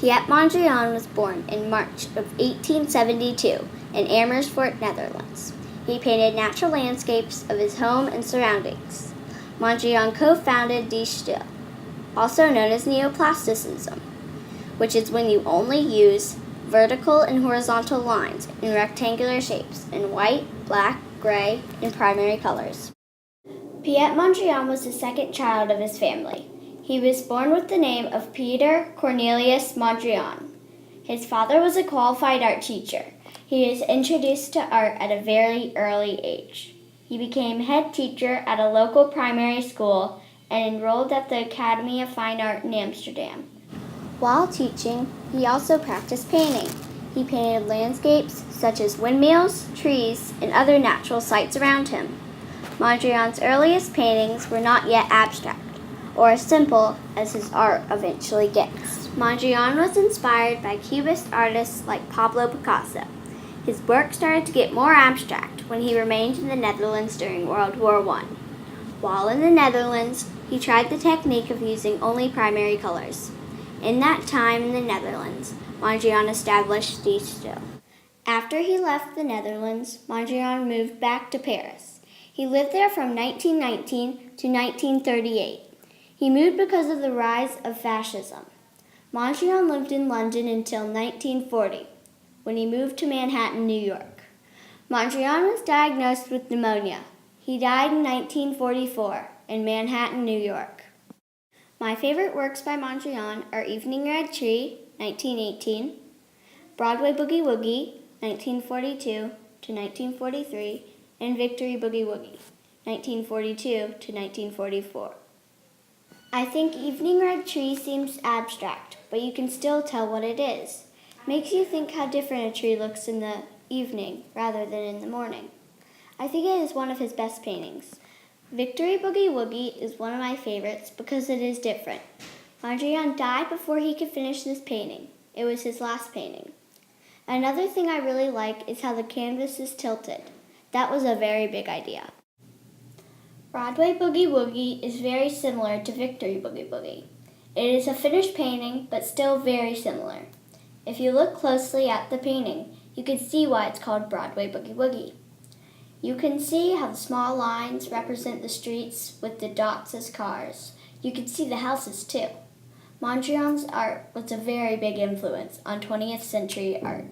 Pieter Mondriaan was born in March of 1872 in Amersfoort, Netherlands. He painted natural landscapes of his home and surroundings. Mondriaan co-founded Die Stijl, also known as neoplasticism, which is when you only use vertical and horizontal lines in rectangular shapes in white, black, gray, and primary colors. Pieter Mondriaan was the second child of his family. He was born with the name of Pieter Cornelis Mondriaan. His father was a qualified art teacher. He was introduced to art at a very early age. He became head teacher at a local primary school and enrolled at the Academy of Fine Art in Amsterdam. While teaching, he also practiced painting. He painted landscapes such as windmills, trees, and other natural sights around him. Mondriaan's earliest paintings were not yet abstract, or as simple as his art eventually gets. Mondriaan was inspired by Cubist artists like Pablo Picasso. His work started to get more abstract when he remained in the Netherlands during World War I. While in the Netherlands, he tried the technique of using only primary colors. In that time in the Netherlands, Mondriaan established Die Stijl. After he left the Netherlands, Mondriaan moved back to Paris. He lived there from 1919 to 1938. He moved because of the rise of fascism. Mondriaan lived in London until 1940, when he moved to Manhattan, New York. Mondriaan was diagnosed with pneumonia. He died in 1944 in Manhattan, New York. My favorite works by Mondriaan are Evening Red Tree, 1918, Broadway Boogie Woogie, 1942 to 1943, and Victory Boogie Woogie, 1942 to 1944. I think Evening Red Tree seems abstract, but you can still tell what it is. Makes you think how different a tree looks in the evening rather than in the morning. I think it is one of his best paintings. Victory Boogie Woogie is one of my favorites because it is different. Mondriaan died before he could finish this painting. It was his last painting. Another thing I really like is how the canvas is tilted. That was a very big idea. Broadway Boogie Woogie is very similar to Victory Boogie Woogie. It is a finished painting, but still very similar. If you look closely at the painting, you can see why it's called Broadway Boogie Woogie. You can see how the small lines represent the streets with the dots as cars. You can see the houses too. Mondriaan's art was a very big influence on 20th century art.